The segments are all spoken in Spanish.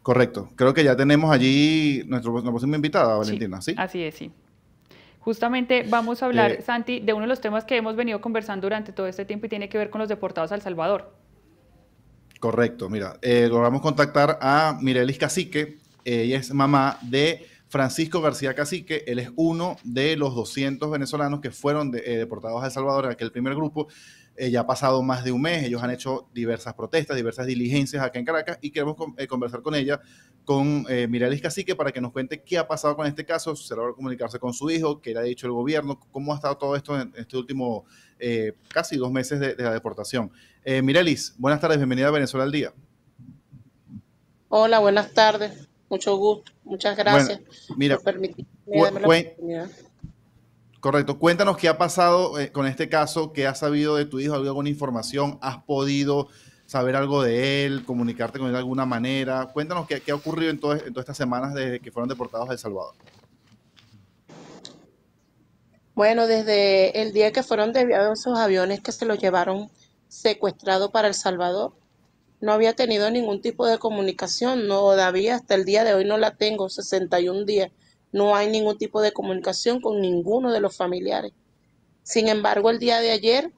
Correcto. Creo que ya tenemos allí nuestra próxima invitada, Sí, Valentina, ¿sí? así es, sí. Justamente vamos a hablar, Eh, Santi, de uno de los temas que hemos venido conversando durante todo este tiempo y tiene que ver con los deportados a El Salvador. Correcto, mira, logramos contactar a Mirelis Cacique. Ella es mamá de Francisco García Cacique. Él es uno de los 200 venezolanos que fueron deportados a El Salvador en aquel primer grupo. Ya ha pasado más de un mes. Ellos han hecho diversas protestas, diversas diligencias acá en Caracas y queremos conversar con ella, con Mirelis Cacique, para que nos cuente qué ha pasado con este caso, si se logra comunicarse con su hijo, qué le ha dicho el gobierno, cómo ha estado todo esto en este último casi 2 meses de la deportación. Mirelis, buenas tardes, bienvenida a Venezuela al Día. Hola, buenas tardes. Mucho gusto. Muchas Bueno, gracias mira, por permitirme darme la oportunidad. correcto, cuéntanos qué ha pasado con este caso, qué has sabido de tu hijo, alguna información, has podido saber algo de él, comunicarte con él de alguna manera. Cuéntanos qué ha ocurrido en todas estas semanas desde que fueron deportados a El Salvador. Bueno, desde el día que fueron desviados esos aviones que se los llevaron secuestrado para El Salvador, no había tenido ningún tipo de comunicación. No, todavía hasta el día de hoy no la tengo, 61 días. No hay ningún tipo de comunicación con ninguno de los familiares. Sin embargo, el día de ayer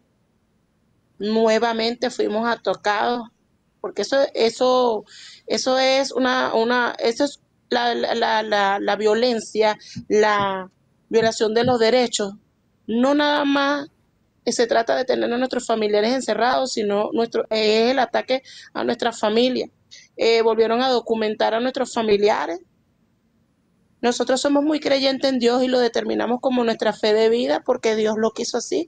nuevamente fuimos atacados, porque eso es eso es la violencia, la violación de los derechos. No nada más se trata de tener a nuestros familiares encerrados, sino es el ataque a nuestra familia. Volvieron a documentar a nuestros familiares. Nosotros somos muy creyentes en Dios y lo determinamos como nuestra fe de vida porque Dios lo quiso así.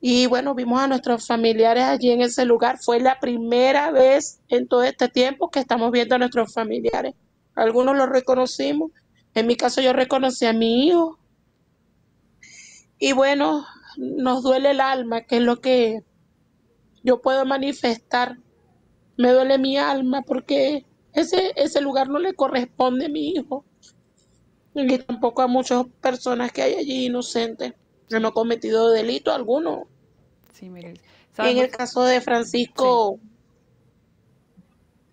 Y bueno, vimos a nuestros familiares allí en ese lugar. Fue la primera vez en todo este tiempo que estamos viendo a nuestros familiares. Algunos los reconocimos. En mi caso yo reconocí a mi hijo. Y bueno, nos duele el alma, que es lo que yo puedo manifestar. Me duele mi alma porque ese lugar no le corresponde a mi hijo. Y tampoco a muchas personas que hay allí inocentes que no Sí, han cometido delito alguno. sí, Mireles. En Sabemos, el caso de sí, Francisco,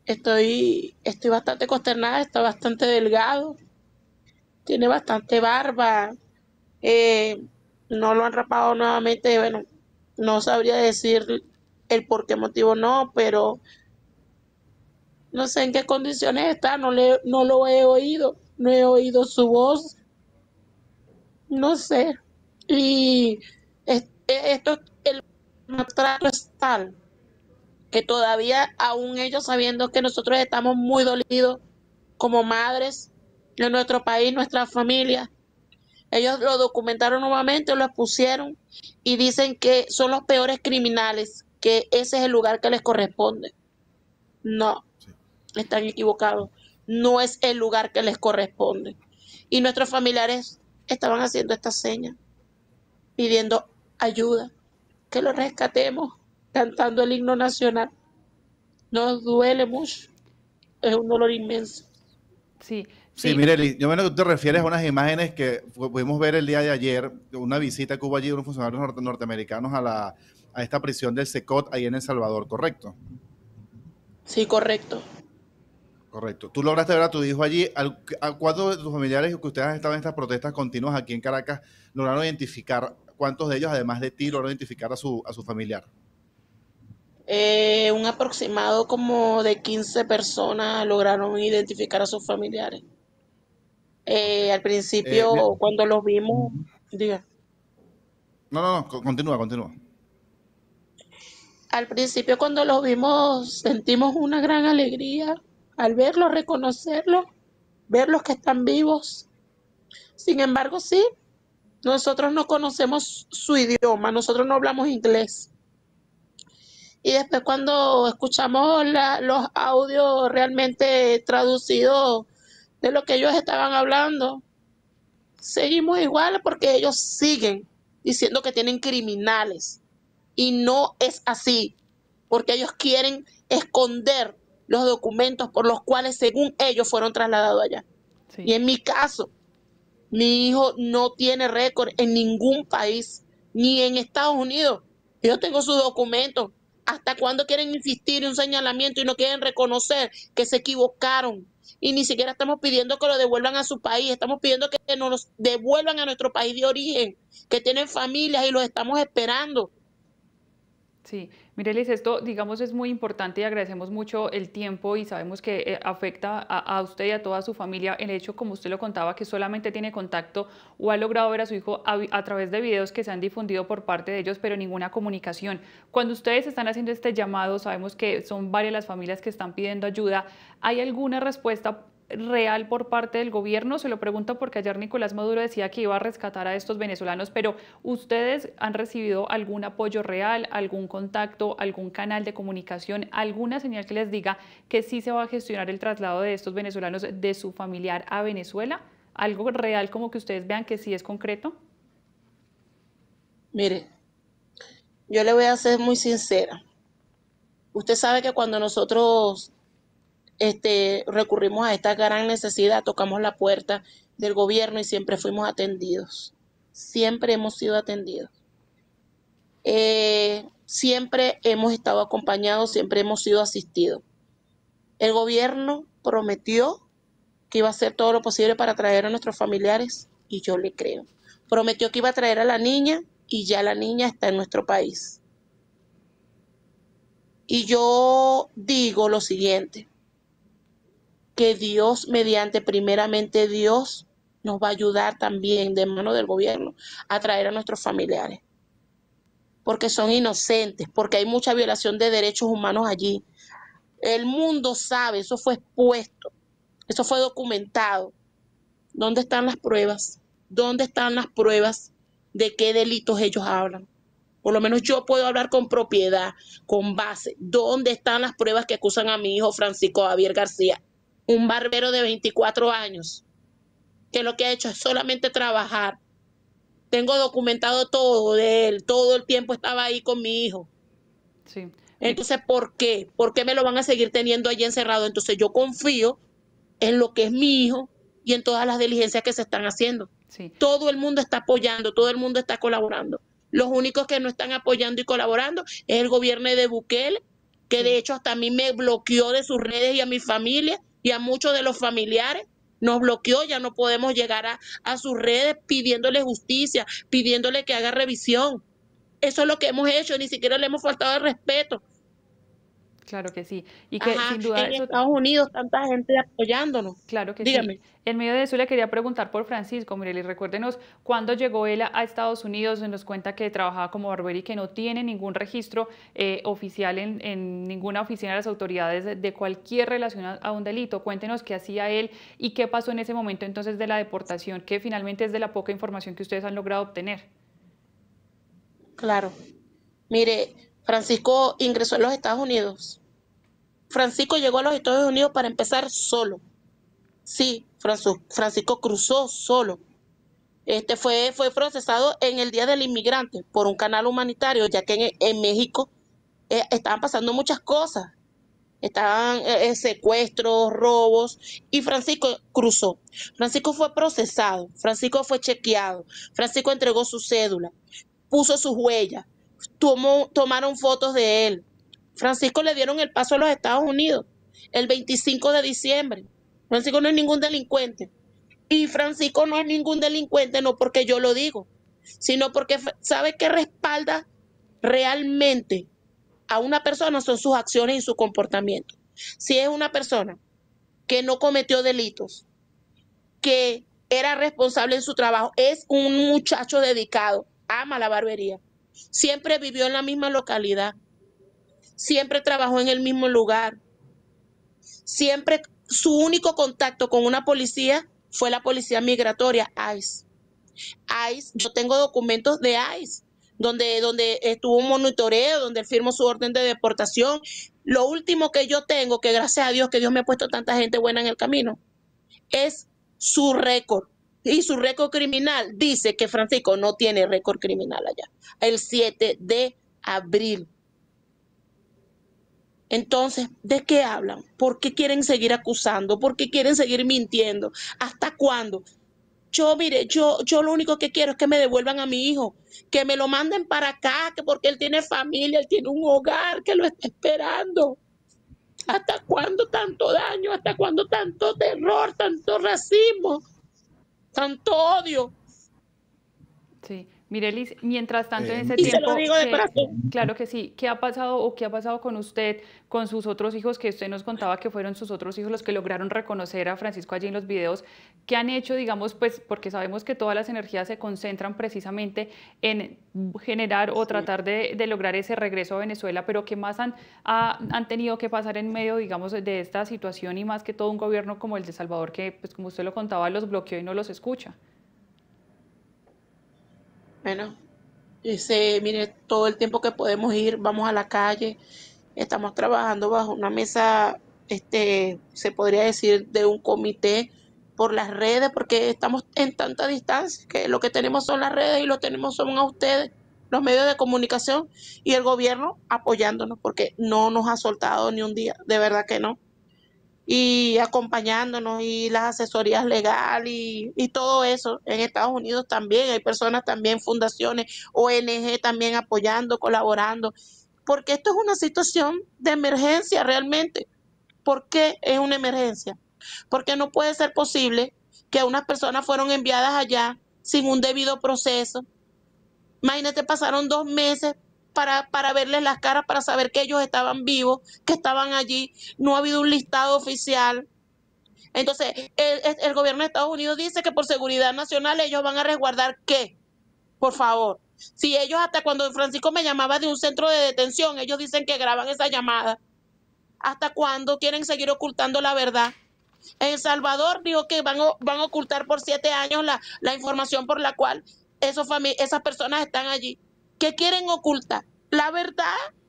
estoy bastante consternada, está bastante delgado, tiene bastante barba, eh, no lo han rapado nuevamente, bueno, no sabría decir el por qué motivo no, pero no sé en qué condiciones está, no lo he oído, no he oído su voz, no sé. Y el maltrato es tal que todavía aún ellos sabiendo que nosotros estamos muy dolidos como madres en nuestro país, nuestra familia. Ellos lo documentaron nuevamente, lo expusieron y dicen que son los peores criminales, que ese es el lugar que les corresponde. No, Sí. están equivocados. No es el lugar que les corresponde. Y nuestros familiares estaban haciendo esta seña, pidiendo ayuda, que lo rescatemos, cantando el himno nacional. Nos duele mucho, es un dolor inmenso. sí, Sí, sí, Mireli, yo menos que tú te refieres a unas imágenes que pudimos ver el día de ayer, una visita que hubo allí de unos funcionarios norteamericanos a esta prisión del Secot ahí en El Salvador, ¿correcto? Sí, correcto. Correcto. Tú lograste ver a tu hijo allí. ¿A cuántos de tus familiares que ustedes han estado en estas protestas continuas aquí en Caracas lograron identificar? ¿Cuántos de ellos, además de ti, lograron identificar a su familiar? Un aproximado como de 15 personas lograron identificar a sus familiares. Ok. Al Mira, principio, cuando los vimos, diga, no, no, no, continúa, continúa. al principio cuando los vimos sentimos una gran alegría al verlos, reconocerlos, verlos que están vivos. Sin embargo, sí, nosotros no conocemos su idioma, nosotros no hablamos inglés. Y después cuando escuchamos los audios realmente traducidos de lo que ellos estaban hablando, seguimos igual porque ellos siguen diciendo que tienen criminales y no es así, porque ellos quieren esconder los documentos por los cuales según ellos fueron trasladados allá. Y sí, en mi caso, mi hijo no tiene récord en ningún país, ni en Estados Unidos. Yo tengo sus documentos ¿Hasta cuándo quieren insistir en un señalamiento y no quieren reconocer que se equivocaron? Y ni siquiera estamos pidiendo que lo devuelvan a su país, estamos pidiendo que nos los devuelvan a nuestro país de origen, que tienen familias y los estamos esperando. Sí, Mirelis, esto, digamos, es muy importante y agradecemos mucho el tiempo y sabemos que afecta a usted y a toda su familia el hecho, como usted lo contaba, que solamente tiene contacto o ha logrado ver a su hijo a través de videos que se han difundido por parte de ellos, pero ninguna comunicación. Cuando ustedes están haciendo este llamado, sabemos que son varias las familias que están pidiendo ayuda. ¿Hay alguna respuesta real por parte del gobierno? Se lo pregunto porque ayer Nicolás Maduro decía que iba a rescatar a estos venezolanos, pero ¿ustedes han recibido algún apoyo real, algún contacto, algún canal de comunicación, alguna señal que les diga que sí se va a gestionar el traslado de estos venezolanos de su familiar a Venezuela? ¿Algo real como que ustedes vean que sí es concreto? Mire, yo le voy a ser muy sincera. Usted sabe que cuando nosotros recurrimos a esta gran necesidad, tocamos la puerta del gobierno y siempre fuimos atendidos. Siempre hemos sido atendidos. Siempre hemos estado acompañados, siempre hemos sido asistidos. El gobierno prometió que iba a hacer todo lo posible para traer a nuestros familiares y yo le creo. Prometió que iba a traer a la niña y ya la niña está en nuestro país. Y yo digo lo siguiente, que Dios mediante, primeramente Dios, nos va a ayudar también de mano del gobierno a traer a nuestros familiares. Porque son inocentes, porque hay mucha violación de derechos humanos allí. El mundo sabe, eso fue expuesto, eso fue documentado. ¿Dónde están las pruebas? ¿Dónde están las pruebas de qué delitos ellos hablan? Por lo menos yo puedo hablar con propiedad, con base. ¿Dónde están las pruebas que acusan a mi hijo Francisco Javier García? Un barbero de 24 años, que lo que ha hecho es solamente trabajar. Tengo documentado todo de él, todo el tiempo estaba ahí con mi hijo. Sí. Entonces, ¿por qué? ¿Por qué me lo van a seguir teniendo allí encerrado? Entonces yo confío en lo que es mi hijo y en todas las diligencias que se están haciendo. Sí. Todo el mundo está apoyando, todo el mundo está colaborando. Los únicos que no están apoyando y colaborando es el gobierno de Bukele, que de hecho hasta a mí me bloqueó de sus redes y a mi familia y a muchos de los familiares. Nos bloqueó, ya no podemos llegar a sus redes pidiéndole justicia, pidiéndole que haga revisión. Eso es lo que hemos hecho, ni siquiera le hemos faltado el respeto. Claro que sí. Y que sin duda En eso... Estados Unidos tanta gente apoyándonos. Claro que sí. Dígame. En medio de eso le quería preguntar por Francisco. Mireles, recuérdenos cuándo llegó él a Estados Unidos, nos cuenta que trabajaba como barbero y que no tiene ningún registro oficial en ninguna oficina de las autoridades de cualquier relación a un delito. Cuéntenos qué hacía él y qué pasó en ese momento entonces de la deportación, que finalmente es de la poca información que ustedes han logrado obtener. Claro. Mire, Francisco ingresó a los Estados Unidos. Francisco llegó a los Estados Unidos para empezar solo. Sí, Francisco cruzó solo. Fue procesado en el Día del Inmigrante por un canal humanitario, ya que en México estaban pasando muchas cosas. Estaban secuestros, robos, y Francisco cruzó. Francisco fue procesado, Francisco fue chequeado, Francisco entregó su cédula, puso sus huellas, tomaron fotos de él. Francisco le dieron el paso a los Estados Unidos el 25 de diciembre. Francisco no es ningún delincuente. Y Francisco no es ningún delincuente, no porque yo lo digo, sino porque sabe que respalda realmente a una persona son sus acciones y su comportamiento. Si es una persona que no cometió delitos, que era responsable en su trabajo, es un muchacho dedicado, ama la barbería, siempre vivió en la misma localidad, siempre trabajó en el mismo lugar, siempre su único contacto con una policía fue la policía migratoria, ICE. ICE, yo tengo documentos de ICE, donde estuvo un monitoreo, donde él firmó su orden de deportación. Lo último que yo tengo, que gracias a Dios, que Dios me ha puesto tanta gente buena en el camino, es su récord. Y su récord criminal dice que Francisco no tiene récord criminal allá. El 7 de abril. Entonces, ¿de qué hablan? ¿Por qué quieren seguir acusando? ¿Por qué quieren seguir mintiendo? ¿Hasta cuándo? Mire, yo lo único que quiero es que me devuelvan a mi hijo, que me lo manden para acá, que porque él tiene familia, él tiene un hogar que lo está esperando. ¿Hasta cuándo tanto daño? ¿Hasta cuándo tanto terror, tanto racismo, tanto odio? Sí, Mirelis, mientras tanto en ese Y se lo tiempo, digo de corazón. claro que sí, ¿qué ha pasado o qué ha pasado con usted, con sus otros hijos que usted nos contaba que fueron sus otros hijos los que lograron reconocer a Francisco allí en los videos? ¿Qué han hecho, digamos, pues, porque sabemos que todas las energías se concentran precisamente en generar o tratar de lograr ese regreso a Venezuela, pero qué más han tenido que pasar en medio, digamos, de esta situación y más que todo un gobierno como el de Salvador que, pues, como usted lo contaba, los bloqueó y no los escucha? Bueno, dice, mire, todo el tiempo que podemos ir, vamos a la calle, estamos trabajando bajo una mesa, se podría decir, de un comité por las redes, porque estamos en tanta distancia que lo que tenemos son las redes y lo tenemos son a ustedes, los medios de comunicación y el gobierno apoyándonos, porque no nos ha soltado ni un día, de verdad que no. Y acompañándonos y las asesorías legales y todo eso. En Estados Unidos también hay personas, también fundaciones, ONG también apoyando, colaborando, porque esto es una situación de emergencia realmente. ¿Por qué es una emergencia? Porque no puede ser posible que unas personas fueron enviadas allá sin un debido proceso. Imagínate, pasaron 2 meses para verles las caras, para saber que ellos estaban vivos, que estaban allí. No ha habido un listado oficial. Entonces, el gobierno de Estados Unidos dice que por seguridad nacional ellos van a resguardar ¿qué? Por favor. Si ellos hasta cuando Francisco me llamaba de un centro de detención, ellos dicen que graban esa llamada. ¿Hasta cuándo quieren seguir ocultando la verdad? En El Salvador dijo que van a ocultar por 7 años la información por la cual esas personas están allí. ¿Qué quieren ocultar? La verdad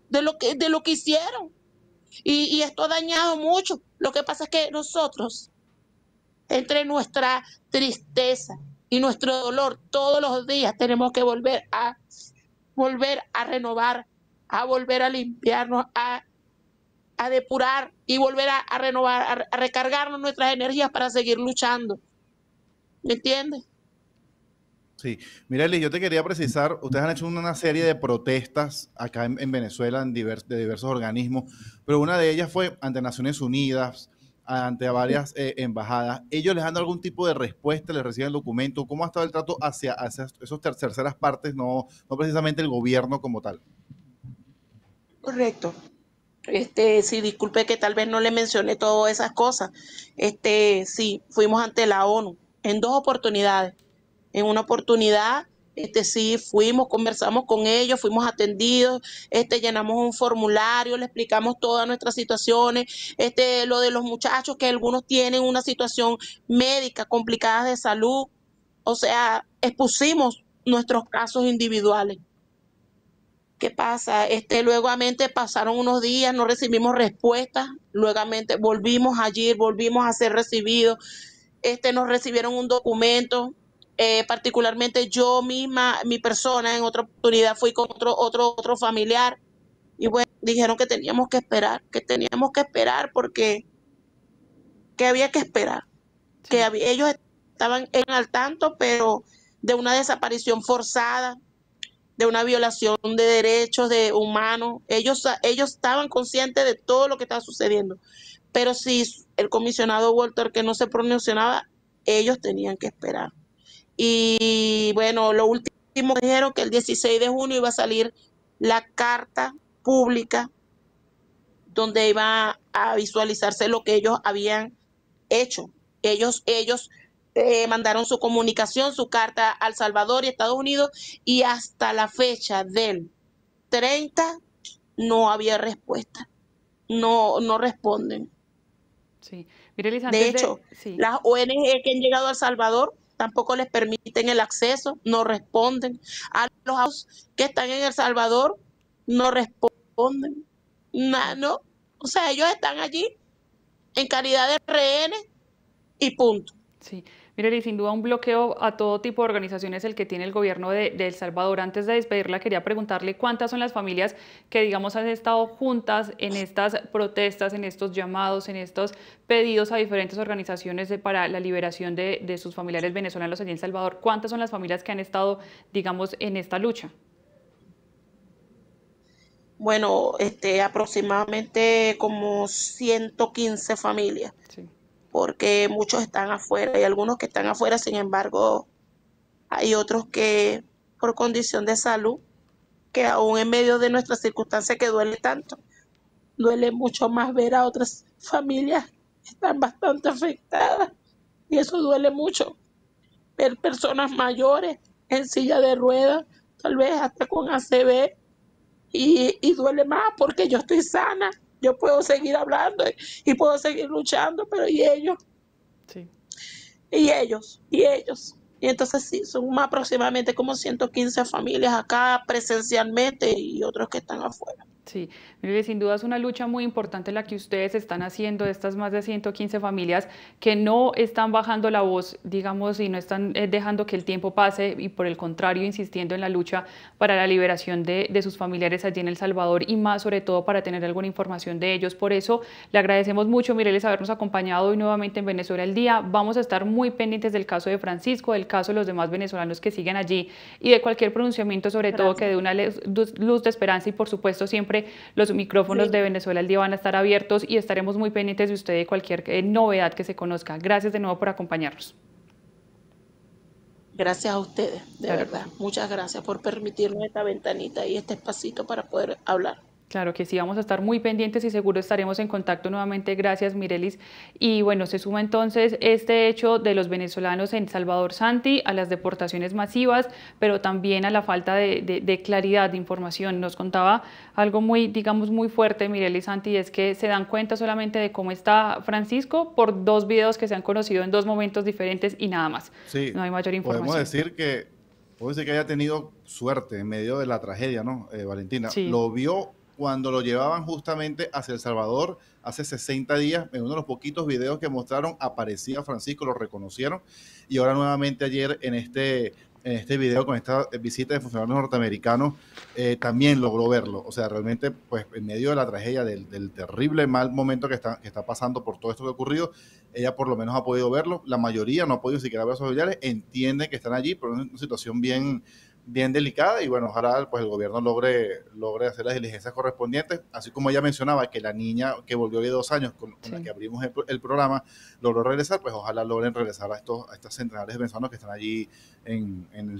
de lo que hicieron. Y esto ha dañado mucho. Lo que pasa es que nosotros, entre nuestra tristeza y nuestro dolor, todos los días tenemos que volver a renovar, a volver a limpiarnos, a depurar y volver a renovar, a recargarnos nuestras energías para seguir luchando. ¿Me entiendes? Sí, Mireli, yo te quería precisar, ustedes han hecho una serie de protestas acá en Venezuela de diversos organismos, pero una de ellas fue ante Naciones Unidas, ante varias embajadas. ¿Ellos les han dado algún tipo de respuesta, les reciben documento? ¿Cómo ha estado el trato hacia esas terceras partes, no precisamente el gobierno como tal? Correcto. Sí, disculpe que tal vez no le mencioné todas esas cosas. Sí, fuimos ante la ONU en 2 oportunidades. En una oportunidad, sí, fuimos, conversamos con ellos, fuimos atendidos, llenamos un formulario, le explicamos todas nuestras situaciones, lo de los muchachos que algunos tienen una situación médica complicada de salud, o sea, expusimos nuestros casos individuales. ¿Qué pasa? Luegamente pasaron unos días, no recibimos respuesta, luegamente volvimos allí, volvimos a ser recibidos, nos recibieron un documento, particularmente yo misma, mi persona, en otra oportunidad fui con otro familiar, y bueno, dijeron que teníamos que esperar porque que había que esperar, Sí. ellos estaban al tanto, pero de una desaparición forzada, de una violación de derechos de humanos. Ellos estaban conscientes de todo lo que estaba sucediendo. Pero si el comisionado Walter que no se pronunciaba, ellos tenían que esperar. Y bueno, lo último dijeron que el 16 de junio iba a salir la carta pública donde iba a visualizarse lo que ellos habían hecho. Ellos mandaron su comunicación, su carta a El Salvador y Estados Unidos, y hasta la fecha del 30 no había respuesta. No responden. Sí, Mirelis, De antes hecho, de, sí, las ONG que han llegado a El Salvador tampoco les permiten el acceso, no responden. A los que están en El Salvador no responden. sí. No. O sea, ellos están allí en calidad de rehenes y punto. Sí, Mire, y sin duda un bloqueo a todo tipo de organizaciones el que tiene el gobierno de El Salvador. Antes de despedirla, quería preguntarle cuántas son las familias que, digamos, han estado juntas en estas protestas, en estos llamados, en estos pedidos a diferentes organizaciones para la liberación de sus familiares venezolanos allí en El Salvador. ¿Cuántas son las familias que han estado, digamos, en esta lucha? Bueno, aproximadamente como 115 familias, Sí, porque muchos están afuera. Hay algunos que están afuera, sin embargo, hay otros que por condición de salud, que aún en medio de nuestras circunstancias que duele tanto, duele mucho más ver a otras familias que están bastante afectadas. Y eso duele mucho. Ver personas mayores en silla de ruedas, tal vez hasta con ACV, y duele más porque yo estoy sana, yo puedo seguir hablando y puedo seguir luchando, pero ¿y ellos? sí. ¿Y ellos? ¿Y ellos? Y entonces sí, son aproximadamente como 115 familias acá presencialmente y otros que están afuera. Sí, mire, sin duda es una lucha muy importante la que ustedes están haciendo, estas más de 115 familias que no están bajando la voz, digamos, y no están dejando que el tiempo pase y por el contrario insistiendo en la lucha para la liberación de sus familiares allí en El Salvador y más sobre todo para tener alguna información de ellos. Por eso le agradecemos mucho, Mireles, habernos acompañado hoy nuevamente en Venezuela el día. Vamos a estar muy pendientes del caso de Francisco, del caso de los demás venezolanos que siguen allí y de cualquier pronunciamiento sobre todo que Gracias. dé una luz de esperanza y por supuesto siempre los micrófonos de Sí, Venezuela al día van a estar abiertos y estaremos muy pendientes de usted de cualquier novedad que se conozca. Gracias de nuevo por acompañarnos. gracias a ustedes, de Claro que verdad. sí. Muchas gracias por permitirnos esta ventanita y este espacito para poder hablar. Claro que sí, vamos a estar muy pendientes y seguro estaremos en contacto nuevamente. Gracias, Mirelis. Y bueno, se suma entonces este hecho de los venezolanos en Salvador Santi a las deportaciones masivas, pero también a la falta de claridad de información. Nos contaba algo muy, digamos, muy fuerte, Mirelis Santi, y es que se dan cuenta solamente de cómo está Francisco por dos videos que se han conocido en dos momentos diferentes y nada más. Sí, No hay mayor podemos información. decir que, puede ser que haya tenido suerte en medio de la tragedia, ¿no? Valentina, Sí, lo vio cuando lo llevaban justamente hacia El Salvador hace 60 días, en uno de los poquitos videos que mostraron, aparecía Francisco, lo reconocieron, y ahora nuevamente ayer en este video con esta visita de funcionarios norteamericanos, también logró verlo. O sea, realmente, pues en medio de la tragedia, del terrible mal momento que está pasando por todo esto que ha ocurrido, ella por lo menos ha podido verlo. La mayoría no ha podido siquiera ver a sus familiares, entiende que están allí, pero es una situación bien delicada y bueno, ojalá pues el gobierno logre hacer las diligencias correspondientes, así como ella mencionaba que la niña que volvió de 2 años con la sí. que abrimos el programa logró regresar, pues ojalá logren regresar a estas centenares de venezolanos que están allí en el